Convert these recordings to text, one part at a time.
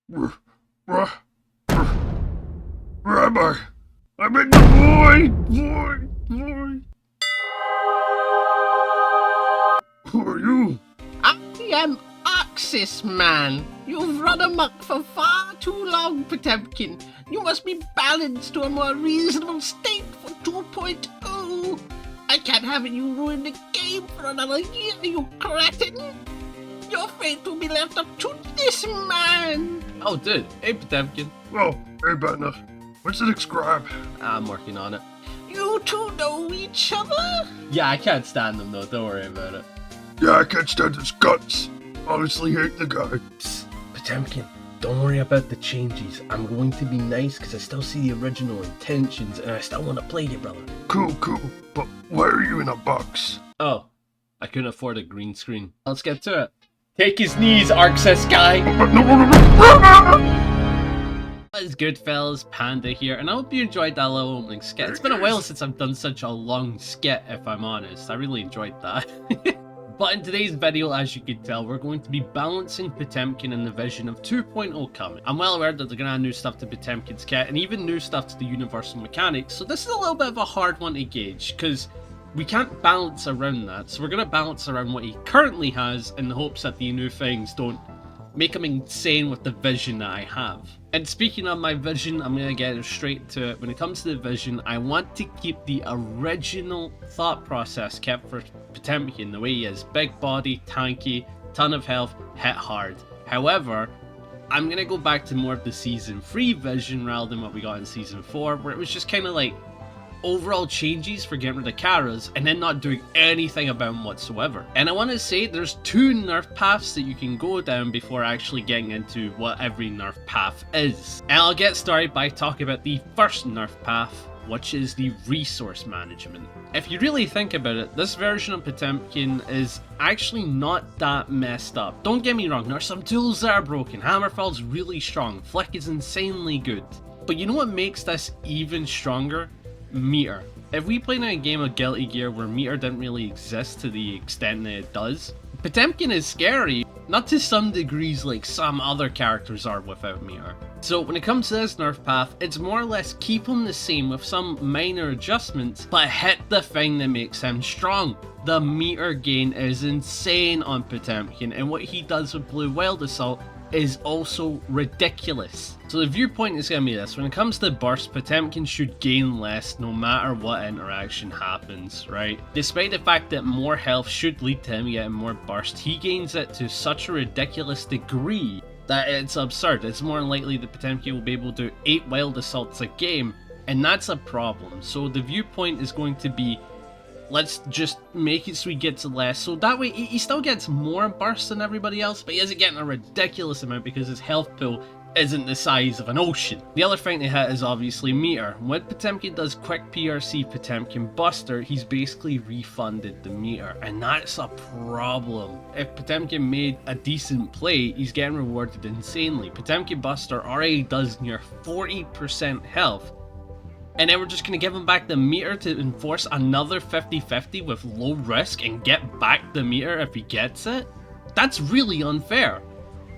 Where am I? I'm in the void! Who are you? I am Axis Man. You've run amok for far too long, Potemkin. You must be balanced to a more reasonable state for 2.0. I can't have you ruin the game for another year, you cretin. Your fate will be left up to this man. Oh, dude. Hey, Potemkin. Oh, hey, Panda. What's the next grab? I'm working on it. You two know each other? Yeah, I can't stand them, though. Don't worry about it. Yeah, I can't stand his guts. Honestly hate the guy. Psst, Potemkin, don't worry about the changes. I'm going to be nice because I still see the original intentions and I still want to play you, brother. Cool. But why are you in a box? Oh, I couldn't afford a green screen. Let's get to it. Take his knees, Arxis guy! What is good, fellas? Panda here, and I hope you enjoyed that little opening skit. It's been a while since I've done such a long skit, if I'm honest. I really enjoyed that. But in today's video, as you can tell, we're going to be balancing Potemkin in the vision of 2.0 coming. I'm well aware that they're going to add new stuff to Potemkin's kit, and even new stuff to the universal mechanics, so this is a little bit of a hard one to gauge, because we can't balance around that. So we're going to balance around what he currently has in the hopes that the new things don't make him insane with the vision that I have. And speaking of my vision, I'm going to get straight to it. When it comes to the vision, I want to keep the original thought process kept for Potemkin the way he is. Big body, tanky, ton of health, hit hard. However, I'm going to go back to more of the Season 3 vision rather than what we got in Season 4, where it was just kind of like overall changes for getting rid of Karas and then not doing anything about them whatsoever. And I want to say there's two Nerf paths that you can go down before actually getting into what every Nerf path is. And I'll get started by talking about the first Nerf path, which is the resource management. If you really think about it, this version of Potemkin is actually not that messed up. Don't get me wrong, there's some tools that are broken. Hammerfall's really strong, Flick is insanely good. But you know what makes this even stronger? Meter. If we played in a game of Guilty Gear where meter didn't really exist to the extent that it does, Potemkin is scary, not to some degrees like some other characters are without meter. So when it comes to this Nerf path, it's more or less keep him the same with some minor adjustments, but hit the thing that makes him strong. The meter gain is insane on Potemkin, and what he does with Blue Wild Assault is also ridiculous. So the viewpoint is going to be this: when it comes to burst, Potemkin should gain less no matter what interaction happens, right? Despite the fact that more health should lead to him getting more burst, he gains it to such a ridiculous degree that it's absurd. It's more likely that Potemkin will be able to do 8 wild assaults a game, and that's a problem. So the viewpoint is going to be, let's just make it so he gets less, so that way he still gets more bursts than everybody else, but he isn't getting a ridiculous amount because his health pool isn't the size of an ocean. The other thing to hit is obviously meter. When Potemkin does quick PRC Potemkin Buster, he's basically refunded the meter, and that's a problem. If Potemkin made a decent play, he's getting rewarded insanely. Potemkin Buster already does near 40% health, and then we're just going to give him back the meter to enforce another 50-50 with low risk and get back the meter if he gets it? That's really unfair.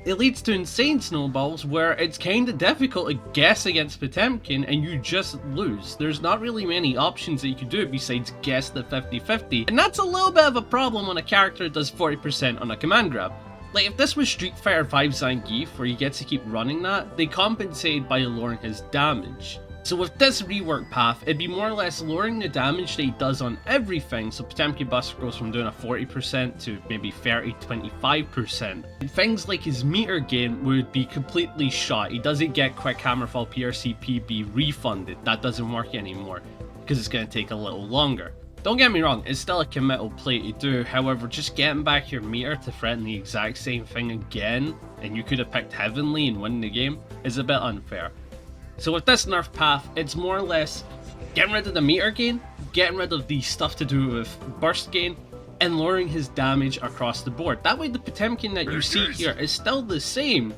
It leads to insane snowballs where it's kinda difficult to guess against Potemkin and you just lose. There's not really many options that you can do besides guess the 50-50, and that's a little bit of a problem when a character does 40% on a command grab. Like, if this was Street Fighter V Zangief where he gets to keep running that, they compensated by lowering his damage. So with this rework path, it'd be more or less lowering the damage that he does on everything, so Potemkin Buster goes from doing a 40% to maybe 30-25%. And things like his meter gain would be completely shot. He doesn't get quick Hammerfall PRC PB refunded. That doesn't work anymore, because it's going to take a little longer. Don't get me wrong, it's still a committal play to do, however just getting back your meter to threaten the exact same thing again, and you could have picked Heavenly and win the game, is a bit unfair. So with this Nerf path, it's more or less getting rid of the meter gain, getting rid of the stuff to do with burst gain, and lowering his damage across the board. That way the Potemkin that you see here is still the same,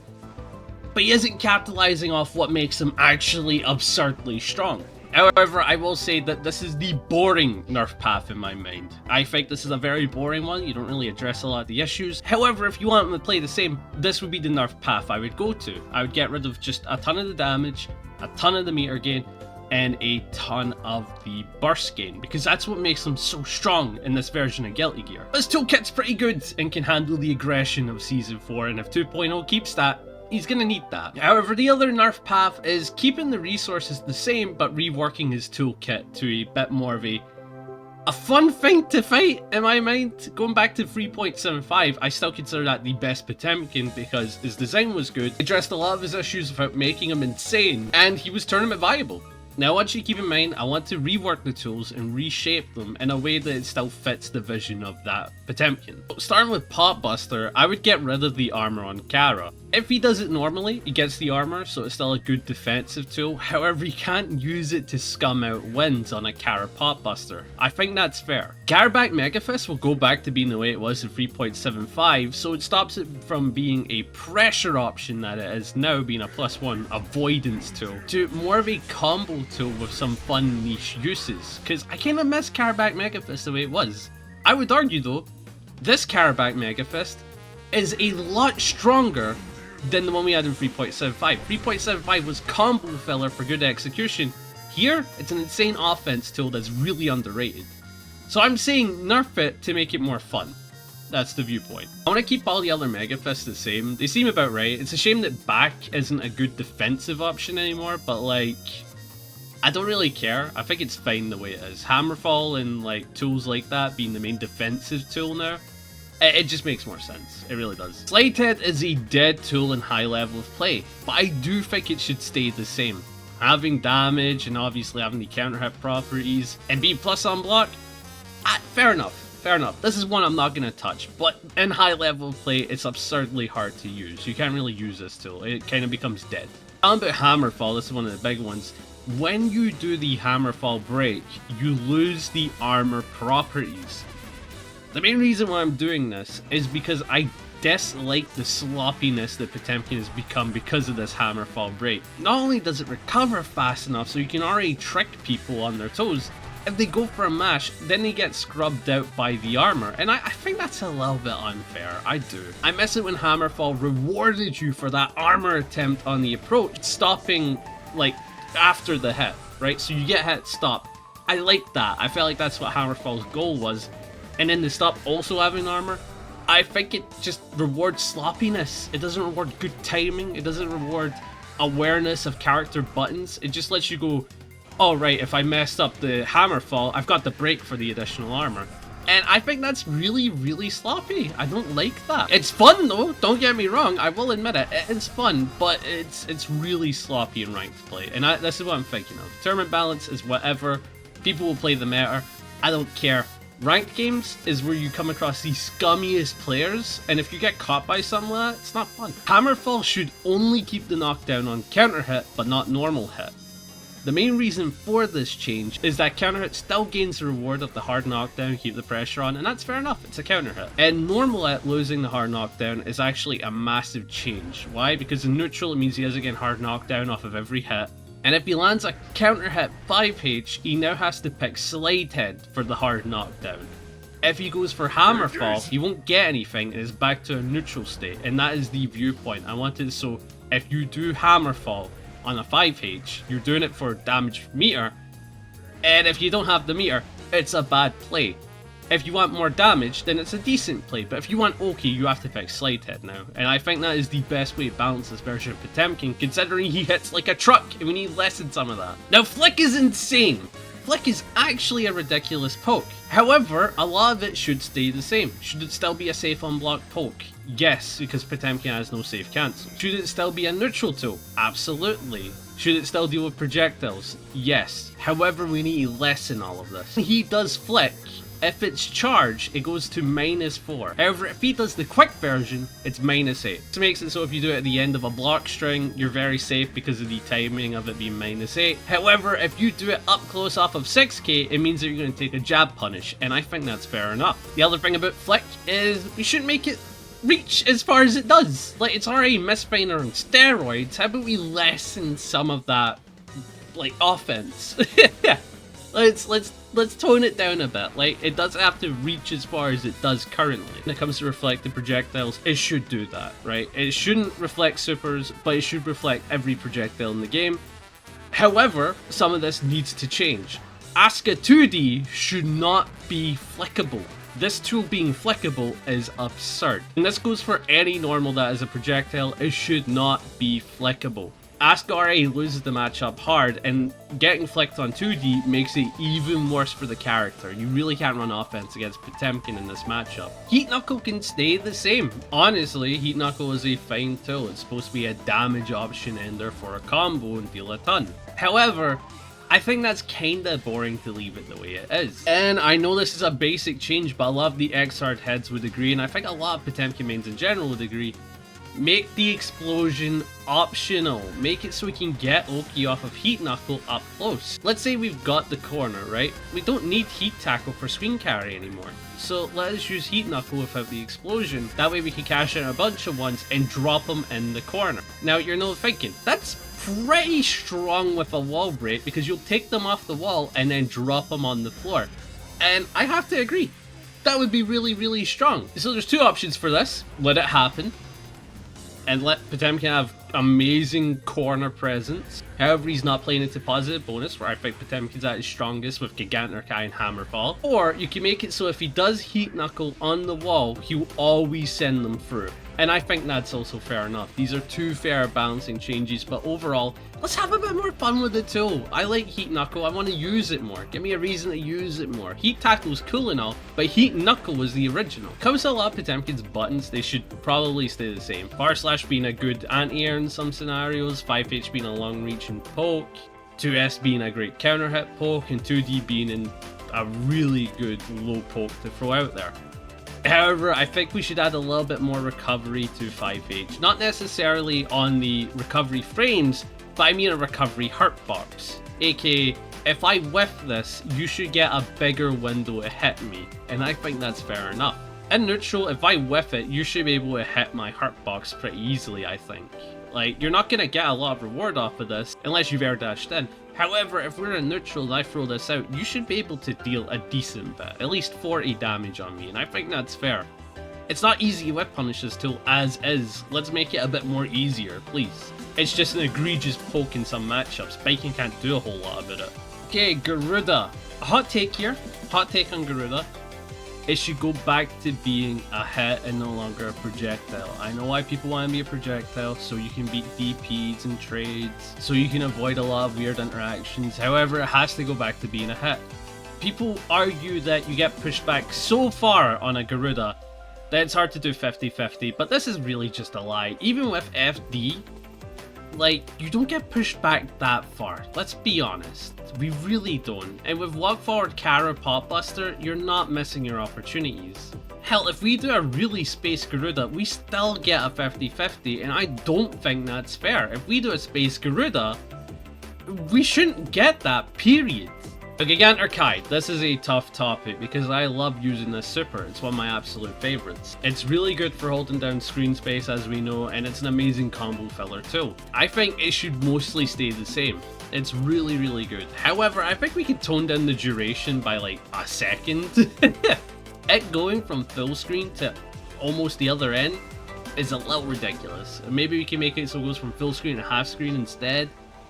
but he isn't capitalizing off what makes him actually absurdly strong. However, I will say that this is the boring Nerf Path in my mind. I think this is a very boring one. You don't really address a lot of the issues. However, if you want them to play the same, this would be the Nerf Path I would go to. I would get rid of just a ton of the damage, a ton of the meter gain, and a ton of the burst gain, because that's what makes them so strong in this version of Guilty Gear. This toolkit's pretty good and can handle the aggression of Season 4, and if 2.0 keeps that, he's gonna need that. However, the other Nerf path is keeping the resources the same, but reworking his toolkit to a bit more of a fun thing to fight, in my mind. Going back to 3.75, I still consider that the best Potemkin because his design was good, addressed a lot of his issues without making him insane, and he was tournament viable. Now, I want you to keep in mind, I want to rework the tools and reshape them in a way that it still fits the vision of that Potemkin. Starting with Potbuster, I would get rid of the armor on Kara. If he does it normally, he gets the armor, so it's still a good defensive tool. However, you can't use it to scum out wins on a Kara Potbuster. I think that's fair. Garback Megafist will go back to being the way it was in 3.75, so it stops it from being a pressure option that it is now, being a +1 avoidance tool, to more of a combo tool with some fun niche uses, because I kind of miss Garback Megafist the way it was. I would argue though, this Garback Megafist is a lot stronger than the one we had in 3.75. 3.75 was combo filler for good execution. Here, it's an insane offense tool that's really underrated. So I'm saying nerf it to make it more fun. That's the viewpoint. I want to keep all the other Megafists the same. They seem about right. It's a shame that back isn't a good defensive option anymore, but like, I don't really care. I think it's fine the way it is. Hammerfall and like tools like that being the main defensive tool now, it just makes more sense. It really does. Slide Head is a dead tool in high level of play, but I do think it should stay the same. Having damage and obviously having the counter hit properties and be plus on block, fair enough. Fair enough. This is one I'm not going to touch, but in high level of play, it's absurdly hard to use. You can't really use this tool. It kind of becomes dead. On about Hammerfall, this is one of the big ones. When you do the Hammerfall break, you lose the armor properties. The main reason why I'm doing this is because I dislike the sloppiness that Potemkin has become because of this Hammerfall break. Not only does it recover fast enough so you can already trick people on their toes, if they go for a mash, then they get scrubbed out by the armor, and I think that's a little bit unfair. I do. I miss it when Hammerfall rewarded you for that armor attempt on the approach, stopping like after the hit, right? So you get hit, stop. I like that. I felt like that's what Hammerfall's goal was. And then they stop also having armor. I think it just rewards sloppiness. It doesn't reward good timing. It doesn't reward awareness of character buttons. It just lets you go, oh right, if I messed up the Hammerfall, I've got the break for the additional armor. And I think that's really, really sloppy. I don't like that. It's fun though, don't get me wrong, I will admit it. It's fun, but it's really sloppy in ranked play. And this is what I'm thinking of. Tournament balance is whatever. People will play the meta. I don't care. Ranked games is where you come across the scummiest players, and if you get caught by something like that, it's not fun. Hammerfall should only keep the knockdown on counter hit, but not normal hit. The main reason for this change is that counter hit still gains the reward of the hard knockdown, keep the pressure on, and that's fair enough, it's a counter hit. And normal hit losing the hard knockdown is actually a massive change. Why? Because in neutral it means he doesn't get hard knockdown off of every hit. And if he lands a counter hit 5H, he now has to pick Slide Head for the hard knockdown. If he goes for Hammerfall, he won't get anything and is back to a neutral state, and that is the viewpoint. I wanted so if you do Hammerfall on a 5H, you're doing it for damage meter, and if you don't have the meter, it's a bad play. If you want more damage, then it's a decent play, but if you want OK, you have to pick Slide Head now. And I think that is the best way to balance this version of Potemkin, considering he hits like a truck, and we need less than some of that. Now, Flick is insane. Flick is actually a ridiculous poke. However, a lot of it should stay the same. Should it still be a safe unblocked poke? Yes, because Potemkin has no safe cancel. Should it still be a neutral tool? Absolutely. Should it still deal with projectiles? Yes. However, we need to lessen all of this. He does Flick. If it's charged, it goes to -4. However, if he does the quick version, it's -8. This makes it so if you do it at the end of a block string, you're very safe because of the timing of it being -8. However, if you do it up close off of 6k, it means that you're going to take a jab punish, and I think that's fair enough. The other thing about Flick is we shouldn't make it reach as far as it does. Like, it's already misfinder on steroids. How about we lessen some of that like offense. let's tone it down a bit. Like, it doesn't have to reach as far as it does currently. When it comes to reflected projectiles, it should do that, right? It shouldn't reflect supers, but it should reflect every projectile in the game. However, some of this needs to change. Asuka 2D should not be flickable. This tool being flickable is absurd. And this goes for any normal that is a projectile, it should not be flickable. Asuka already loses the matchup hard, and getting flicked on 2D makes it even worse for the character. You really can't run offense against Potemkin in this matchup. Heat Knuckle can stay the same. Honestly, Heat Knuckle is a fine tool. It's supposed to be a damage option ender for a combo and deal a ton. However, I think that's kinda boring to leave it the way it is. And I know this is a basic change, but a lot of the X-Hard heads would agree, and I think a lot of Potemkin mains in general would agree. Make the explosion optional. Make it so we can get Oki off of Heat Knuckle up close. Let's say we've got the corner, right? We don't need Heat Tackle for screen carry anymore. So let us use Heat Knuckle without the explosion. That way we can cash in a bunch of ones and drop them in the corner. Now you're not thinking, that's pretty strong with a wall break, because you'll take them off the wall and then drop them on the floor. And I have to agree, that would be really, really strong. So there's two options for this. Let it happen and let Potemkin have amazing corner presence. However, he's not playing into positive bonus, where I think Potemkin's at his strongest with Gigantorkai and Hammerfall. Or you can make it so if he does Heat Knuckle on the wall, he'll always send them through. And I think that's also fair enough. These are two fair balancing changes, but overall, let's have a bit more fun with the tool. I like Heat Knuckle, I want to use it more. Give me a reason to use it more. Heat Tackle's cool and all, but Heat Knuckle was the original. Comes to a lot of Potemkin's buttons, they should probably stay the same. Bar Slash being a good anti-air in some scenarios, 5H being a long reach and poke, 2S being a great counter hit poke, and 2D being a really good low poke to throw out there. However, I think we should add a little bit more recovery to 5H. Not necessarily on the recovery frames, but I mean a recovery hurt box. AKA, if I whiff this, you should get a bigger window to hit me, and I think that's fair enough. In neutral, if I whiff it, you should be able to hit my hurt box pretty easily, I think. Like, you're not going to get a lot of reward off of this, unless you've air dashed in. However, if we're in neutral and I throw this out, you should be able to deal a decent bit, at least 40 damage on me, and I think that's fair. It's not easy to whip punish this tool as is. Let's make it a bit more easier, please. It's just an egregious poke in some matchups. Biking can't do a whole lot about it. Okay, Garuda. Hot take here. Hot take on Garuda. It should go back to being a hit and no longer a projectile. I know why people want to be a projectile, so you can beat DPs and trades, so you can avoid a lot of weird interactions. However, it has to go back to being a hit. People argue that you get pushed back so far on a Garuda that it's hard to do 50-50, but this is really just a lie. Even with FD, like, you don't get pushed back that far. Let's be honest. We really don't. And with walk forward Kara Pop Buster, you're not missing your opportunities. Hell, if we do a really space Garuda, we still get a 50-50, and I don't think that's fair. If we do a space Garuda, we shouldn't get that, period. Okay, Gigantorkai, this is a tough topic because I love using this super. It's one of my absolute favorites. It's really good for holding down screen space, as we know, and it's an amazing combo filler too. I think it should mostly stay the same. It's really, really good. However, I think we could tone down the duration by like a second. It going from full screen to almost the other end is a little ridiculous. Maybe we can make it so it goes from full screen to half screen instead,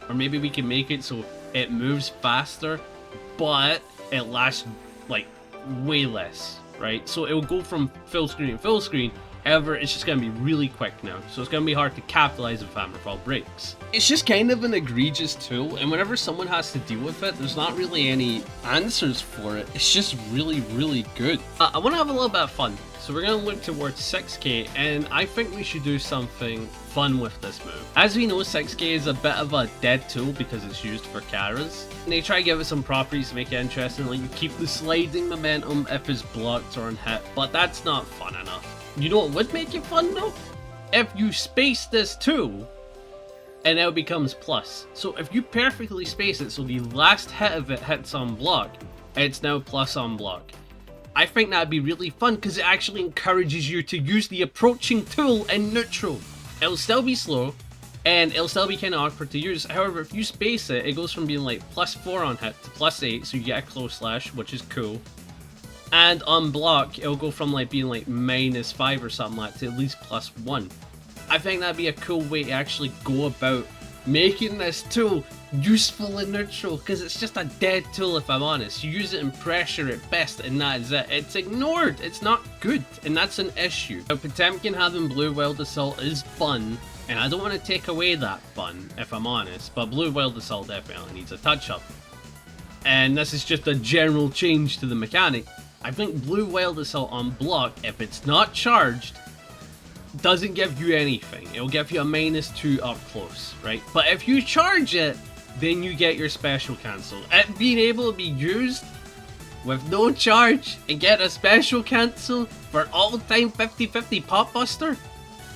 or maybe we can make it so it moves faster, but it lasts like way less, right? So it will go from full screen to full screen. However, it's just going to be really quick now, so it's going to be hard to capitalize if Hammerfall breaks. It's just kind of an egregious tool, and whenever someone has to deal with it, there's not really any answers for it. It's just really, really good. I want to have a little bit of fun, so we're going to look towards 6k, and I think we should do something fun with this move. As we know, 6k is a bit of a dead tool because it's used for Karas. And they try to give it some properties to make it interesting, like you keep the sliding momentum if it's blocked or unhit, but that's not fun enough. You know what would make it fun though? If you space this tool, and now it becomes plus. So if you perfectly space it so the last hit of it hits on block, it's now plus on block. I think that'd be really fun because it actually encourages you to use the approaching tool in neutral. It'll still be slow, and it'll still be kind of awkward to use. However, if you space it, it goes from being like +4 on hit to +8, so you get a close slash, which is cool. And on block, it'll go from like being like -5 or something like that to at least +1. I think that'd be a cool way to actually go about making this tool useful in neutral, because it's just a dead tool if I'm honest. You use it in pressure at best and that is it. It's ignored, it's not good, and that's an issue. Now, Potemkin having Blue Wild Assault is fun, and I don't want to take away that fun if I'm honest, but Blue Wild Assault definitely needs a touch up. And this is just a general change to the mechanic. I think Blue Wild Assault on block, if it's not charged, doesn't give you anything. It'll give you a -2 up close, right? But if you charge it, then you get your special cancel. It being able to be used with no charge and get a special cancel for all-time 50-50 pop buster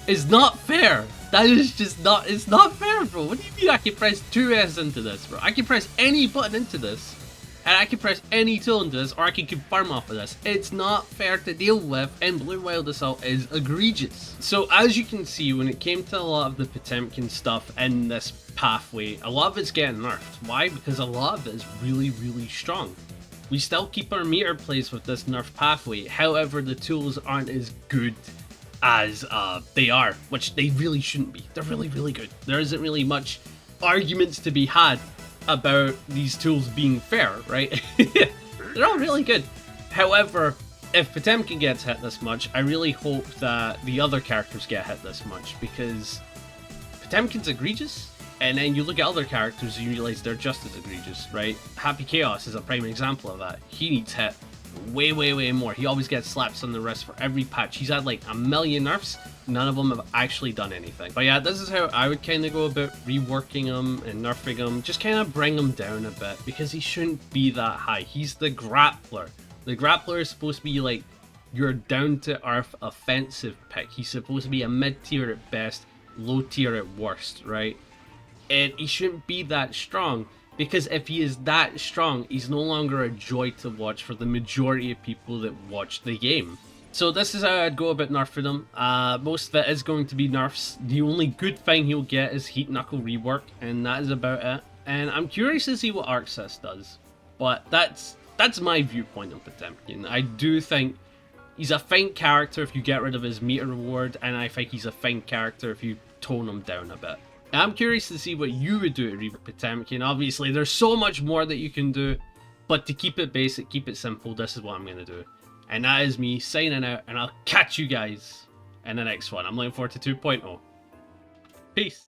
is not fair. That is just not, it's not fair, bro. What do you mean I can press 2S into this, bro? I can press any button into this, and I can press any tool into this, or I can confirm off of this. It's not fair to deal with, and Blue Wild Assault is egregious. So as you can see, when it came to a lot of the Potemkin stuff in this pathway, a lot of it's getting nerfed. Why? Because a lot of it is really, really strong. We still keep our meter plays with this nerf pathway, however the tools aren't as good as they are, which they really shouldn't be. They're really, really good. There isn't really much arguments to be had about these tools being fair, right? They're all really good. However, if Potemkin gets hit this much, I really hope that the other characters get hit this much, because Potemkin's egregious, and then you look at other characters and you realize they're just as egregious, right? Happy Chaos is a prime example of that. He needs hit way, way, way more. He always gets slaps on the wrist for every patch. He's had like a million nerfs. None of them have actually done anything. But yeah, this is how I would kind of go about reworking him and nerfing him. Just kind of bring him down a bit, because he shouldn't be that high. He's the grappler. The grappler is supposed to be like your down-to-earth offensive pick. He's supposed to be a mid-tier at best, low-tier at worst, right? And he shouldn't be that strong, because if he is that strong, he's no longer a joy to watch for the majority of people that watch the game. So this is how I'd go about nerfing him. Most of it is going to be nerfs. The only good thing he'll get is Heat Knuckle rework, and that is about it. And I'm curious to see what Arxis does, but that's my viewpoint on Potemkin. I do think he's a fine character if you get rid of his meter reward, and I think he's a fine character if you tone him down a bit. I'm curious to see what you would do to rework Potemkin. Obviously, there's so much more that you can do, but to keep it basic, keep it simple, this is what I'm going to do. And that is me signing out, and I'll catch you guys in the next one. I'm looking forward to 2.0. Peace.